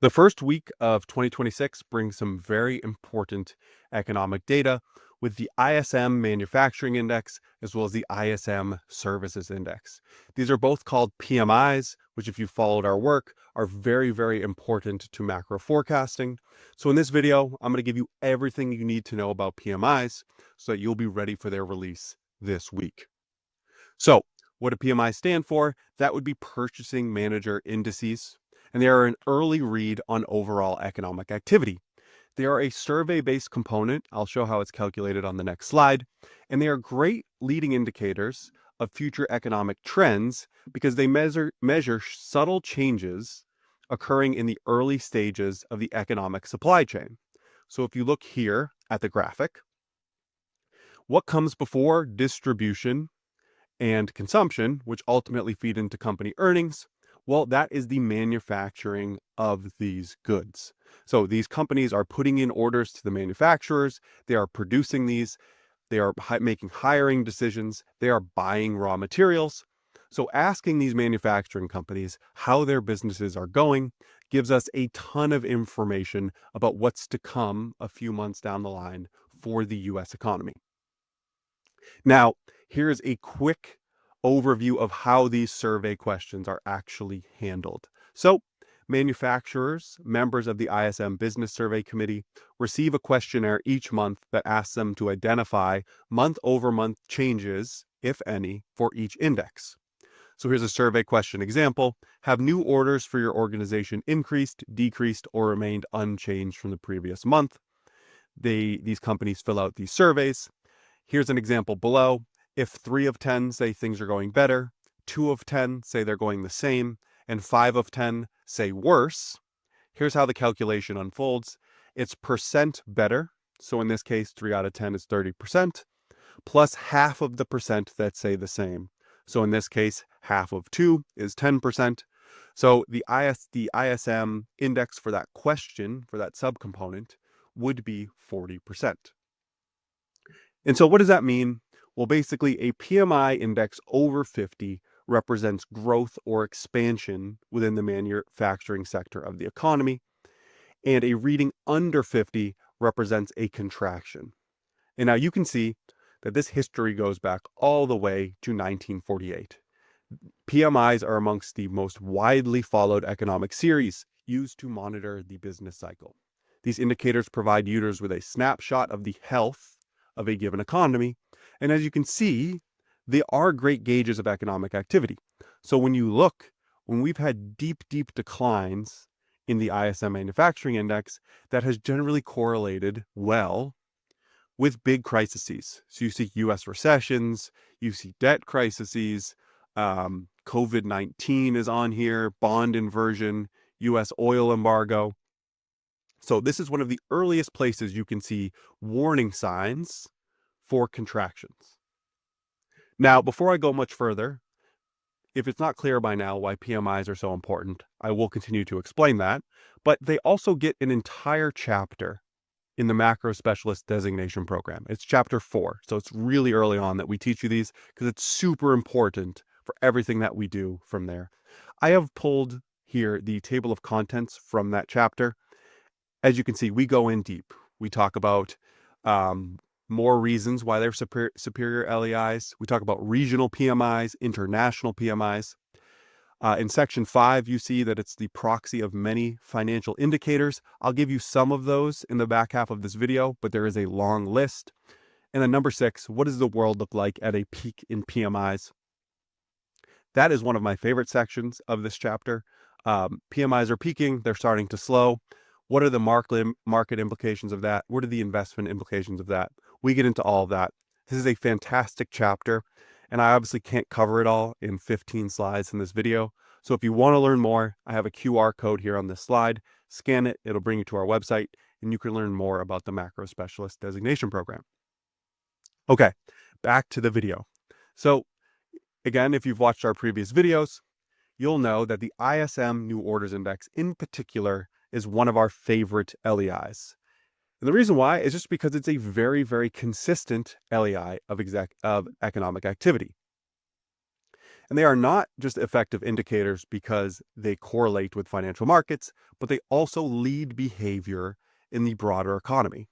The first week of 2026 brings some very important economic data with the ISM Manufacturing Index as well as the ISM Services Index. These are both called PMIs, which, if you followed our work, are very, very important to macro forecasting. So in this video, I'm going to give you everything you need to know about PMIs so that you'll be ready for their release this week. So what do PMIs stand for? That would be Purchasing Manager Indices, and they are an early read on overall economic activity. They are a survey-based component. I'll show how it's calculated on the next slide. And they are great leading indicators of future economic trends because they measure subtle changes occurring in the early stages of the economic supply chain. So if you look here at the graphic, what comes before distribution and consumption, which ultimately feed into company earnings? Well, that is the manufacturing of these goods. So these companies are putting in orders to the manufacturers, they are producing these, they are making hiring decisions, they are buying raw materials. So asking these manufacturing companies how their businesses are going gives us a ton of information about what's to come a few months down the line for the US economy. Now, here's a quick overview of how these survey questions are actually handled. So, manufacturers, members of the ISM Business Survey Committee, receive a questionnaire each month that asks them to identify month-over-month changes, if any, for each index. So here's a survey question example. Have new orders for your organization increased, decreased, or remained unchanged from the previous month? These companies fill out these surveys. Here's an example below. If 3 of 10 say things are going better, 2 of 10 say they're going the same, and 5 of 10 say worse, here's how the calculation unfolds. It's percent better. So in this case, 3 out of 10 is 30%, plus half of the percent that say the same. So in this case, half of 2 is 10%. So the ISM index for that question, for that subcomponent, would be 40%. And so what does that mean? Well, basically, a PMI index over 50 represents growth or expansion within the manufacturing sector of the economy, and a reading under 50 represents a contraction. And now you can see that this history goes back all the way to 1948. PMIs are amongst the most widely followed economic series used to monitor the business cycle. These indicators provide users with a snapshot of the health of a given economy. And as you can see, they are great gauges of economic activity. So when we've had deep declines in the ISM Manufacturing Index, that has generally correlated well with big crises. So you see US recessions, you see debt crises, COVID-19 is on here, bond inversion, US oil embargo. So this is one of the earliest places you can see warning signs for contractions. Now, before I go much further, if it's not clear by now why PMIs are so important, I will continue to explain that, but they also get an entire chapter in the Macro Specialist Designation Program. It's chapter 4, so it's really early on that we teach you these because it's super important for everything that we do from there. I have pulled here the table of contents from that chapter. As you can see, we go in deep. We talk about more reasons why they're superior LEIs. We talk about regional PMIs, international PMIs. In section 5, you see that it's the proxy of many financial indicators. I'll give you some of those in the back half of this video, but there is a long list. And then number 6, what does the world look like at a peak in PMIs? That is one of my favorite sections of this chapter. PMIs are peaking, they're starting to slow. What are the market implications of that? What are the investment implications of that? We get into all of that. This is a fantastic chapter, and I obviously can't cover it all in 15 slides in this video. So if you want to learn more, I have a QR code here on this slide. Scan it, it'll bring you to our website, and you can learn more about the Macro Specialist Designation Program. Okay, back to the video. So again, if you've watched our previous videos, you'll know that the ISM New Orders Index in particular is one of our favorite LEIs. And the reason why is just because it's a very, very consistent LEI of economic activity. And they are not just effective indicators because they correlate with financial markets, but they also lead behavior in the broader economy.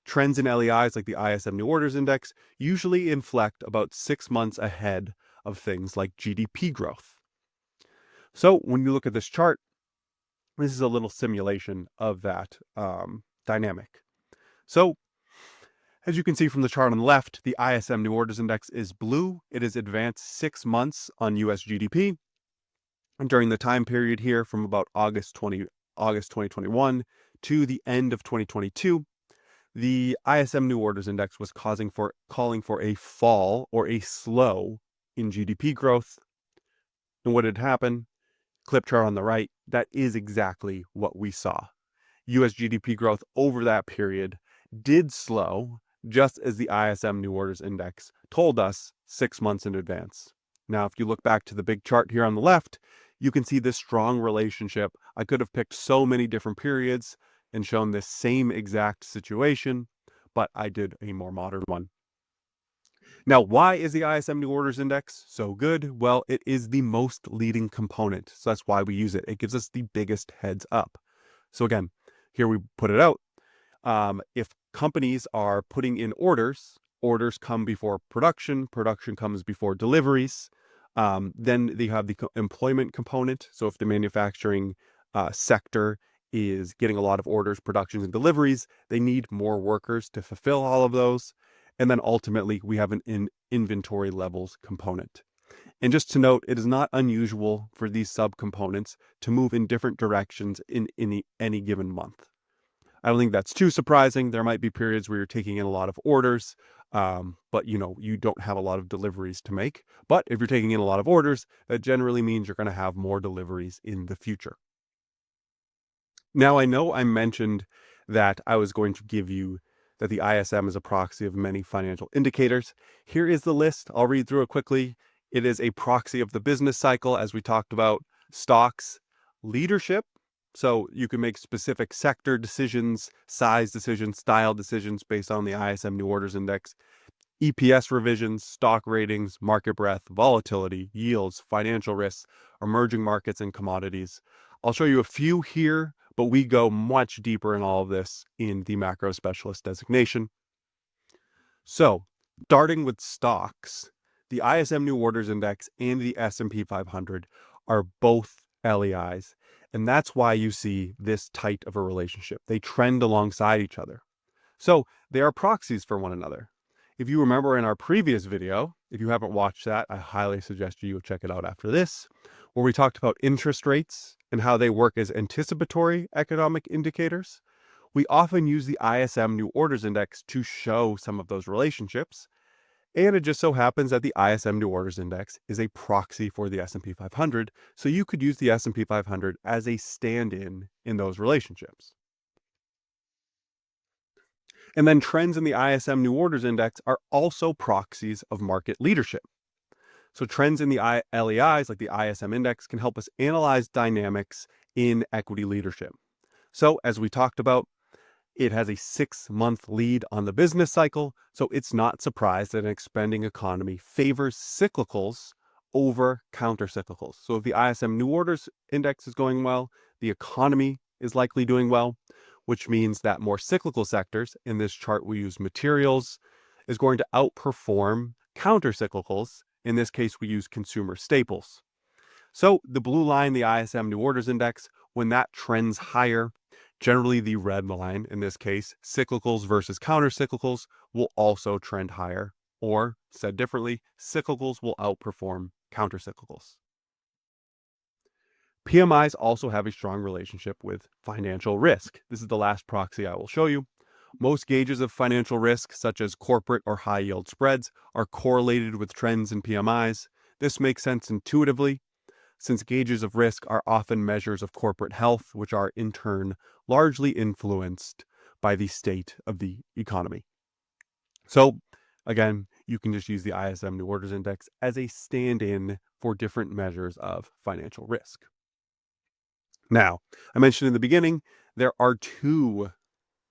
Trends in LEIs like the ISM New Orders Index usually inflect about 6 months ahead of things like GDP growth. So when you look at this chart, this is a little simulation of that dynamic. So as you can see from the chart on the left, the ISM New Orders Index is blue. It is advanced 6 months on US GDP. And during the time period here from about August 2021 to the end of 2022, the ISM New Orders Index was calling for a fall or a slow in GDP growth. And what had happened? Clip chart on the right, that is exactly what we saw. US GDP growth over that period did slow, just as the ISM New Orders Index told us 6 months in advance. Now, if you look back to the big chart here on the left, you can see this strong relationship. I could have picked so many different periods and shown this same exact situation, but I did a more modern one. Now, why is the ISM New Orders Index so good? Well, it is the most leading component, so that's why we use it. It gives us the biggest heads up. So again, here we put it out. If companies are putting in orders, orders come before production, production comes before deliveries. Then they have the employment component. So if the manufacturing sector is getting a lot of orders, productions, and deliveries, they need more workers to fulfill all of those. And then ultimately, we have an inventory levels component. And just to note, it is not unusual for these subcomponents to move in different directions in any given month. I don't think that's too surprising. There might be periods where you're taking in a lot of orders, but you don't have a lot of deliveries to make. But if you're taking in a lot of orders, that generally means you're going to have more deliveries in the future. Now, I know I mentioned that I was going to give you that the ISM is a proxy of many financial indicators. Here is the list. I'll read through it quickly. It is a proxy of the business cycle, as we talked about, stocks, leadership. So you can make specific sector decisions, size decisions, style decisions based on the ISM New Orders Index, EPS revisions, stock ratings, market breadth, volatility, yields, financial risks, emerging markets, and commodities. I'll show you a few here, but we go much deeper in all of this in the macro specialist designation. So starting with stocks, the ISM New Orders Index and the S&P 500 are both LEIs. And that's why you see this tight of a relationship. They trend alongside each other. So they are proxies for one another. If you remember in our previous video, if you haven't watched that, I highly suggest you check it out after this, where we talked about interest rates and how they work as anticipatory economic indicators. We often use the ISM New Orders Index to show some of those relationships. And it just so happens that the ISM New Orders Index is a proxy for the S&P 500, so you could use the S&P 500 as a stand-in those relationships. And then trends in the ISM New Orders Index are also proxies of market leadership. So trends in the LEIs, like the ISM Index, can help us analyze dynamics in equity leadership. So as we talked about, it has a 6-month lead on the business cycle, so it's not surprised that an expanding economy favors cyclicals over counter-cyclicals. So if the ISM New Orders Index is going well, the economy is likely doing well, which means that more cyclical sectors, in this chart we use materials, is going to outperform counter-cyclicals. In this case, we use consumer staples. So the blue line, the ISM New Orders Index, when that trends higher, generally the red line, in this case, cyclicals versus counter-cyclicals, will also trend higher. Or, said differently, cyclicals will outperform counter-cyclicals. PMIs also have a strong relationship with financial risk. This is the last proxy I will show you. Most gauges of financial risk, such as corporate or high yield spreads, are correlated with trends in PMIs. This makes sense intuitively, since gauges of risk are often measures of corporate health, which are in turn largely influenced by the state of the economy. So again, you can just use the ISM New Orders Index as a stand-in for different measures of financial risk. Now, I mentioned in the beginning, there are two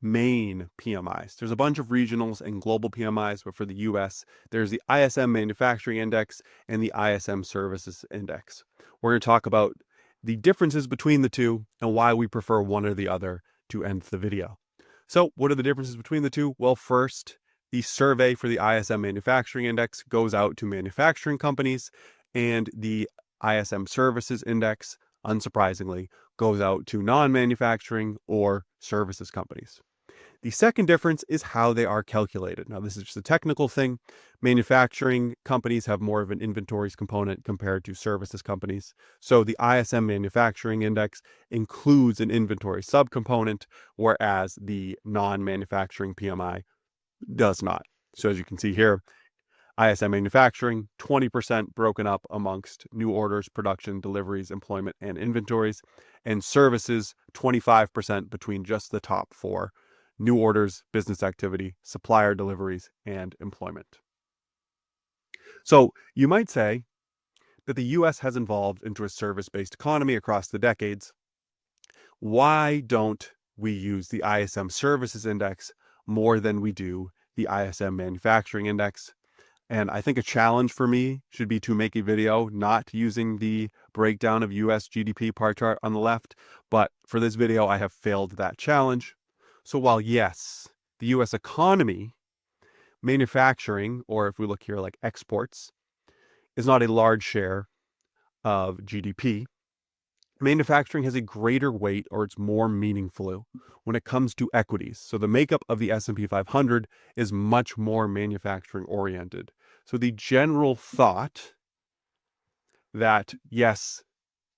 main PMIs. There's a bunch of regionals and global PMIs, but for the US, there's the ISM Manufacturing Index and the ISM Services Index. We're going to talk about the differences between the two and why we prefer one or the other to end the video. So, what are the differences between the two? Well, first, the survey for the ISM Manufacturing Index goes out to manufacturing companies, and the ISM Services Index, unsurprisingly, goes out to non-manufacturing or services companies. The second difference is how they are calculated. Now, this is just a technical thing. Manufacturing companies have more of an inventories component compared to services companies. So the ISM Manufacturing Index includes an inventory subcomponent, whereas the non-manufacturing PMI does not. So as you can see here, ISM Manufacturing, 20% broken up amongst new orders, production, deliveries, employment, and inventories, and services, 25% between just the top four: new orders, business activity, supplier deliveries, and employment. So you might say that the US has evolved into a service-based economy across the decades. Why don't we use the ISM Services Index more than we do the ISM Manufacturing Index? And I think a challenge for me should be to make a video not using the breakdown of US GDP pie chart on the left, but for this video, I have failed that challenge. So while yes, the US economy, manufacturing, or if we look here like exports, is not a large share of GDP, manufacturing has a greater weight, or it's more meaningful when it comes to equities. So the makeup of the S&P 500 is much more manufacturing oriented. So the general thought that yes,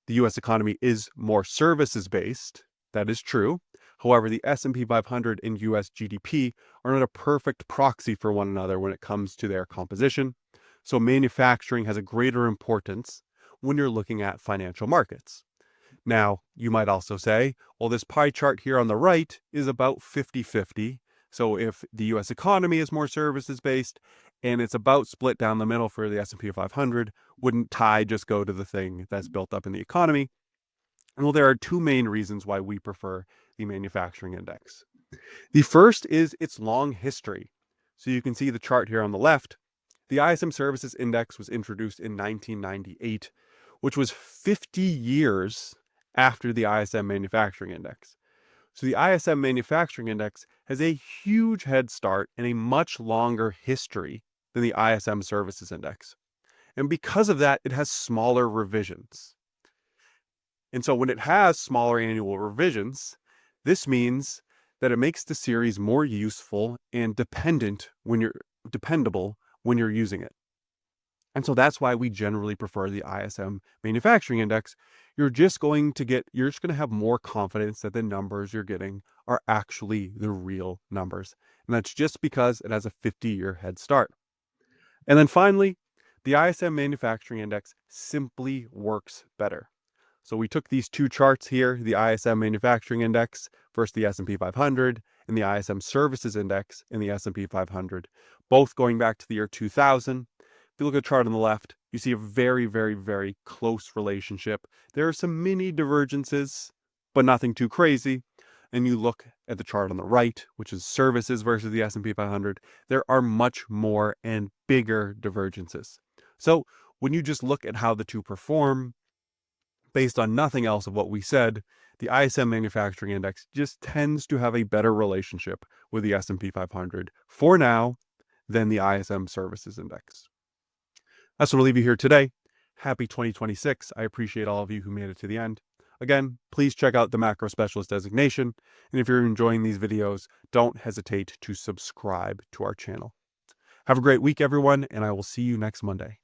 the US economy is more services based, that is true. However, the S&P 500 and US GDP are not a perfect proxy for one another when it comes to their composition. So manufacturing has a greater importance when you're looking at financial markets. Now, you might also say, well, this pie chart here on the right is about 50-50. So if the US economy is more services based and it's about split down the middle for the S&P 500, wouldn't tie just go to the thing that's built up in the economy? Well, there are two main reasons why we prefer the manufacturing index. The first is its long history. So you can see the chart here on the left. The ISM Services Index was introduced in 1998, which was 50 years after the ISM Manufacturing Index. So the ISM Manufacturing Index has a huge head start and a much longer history than the ISM Services Index. And because of that, it has smaller revisions. And so when it has smaller annual revisions, this means that it makes the series more useful and dependable when you're using it. And so that's why we generally prefer the ISM Manufacturing Index. You're just going to have more confidence that the numbers you're getting are actually the real numbers. And that's just because it has a 50-year head start. And then finally, the ISM Manufacturing Index simply works better. So we took these two charts here, the ISM Manufacturing Index versus the S&P 500, and the ISM Services Index in the S&P 500, both going back to the year 2000. If you look at the chart on the left, you see a very, very, very close relationship. There are some mini divergences, but nothing too crazy. And you look at the chart on the right, which is services versus the S&P 500, there are much more and bigger divergences. So when you just look at how the two perform, based on nothing else of what we said, the ISM Manufacturing Index just tends to have a better relationship with the S&P 500 for now than the ISM Services Index. That's what I'll leave you here today. Happy 2026. I appreciate all of you who made it to the end. Again, please check out the Macro Specialist designation. And if you're enjoying these videos, don't hesitate to subscribe to our channel. Have a great week, everyone, and I will see you next Monday.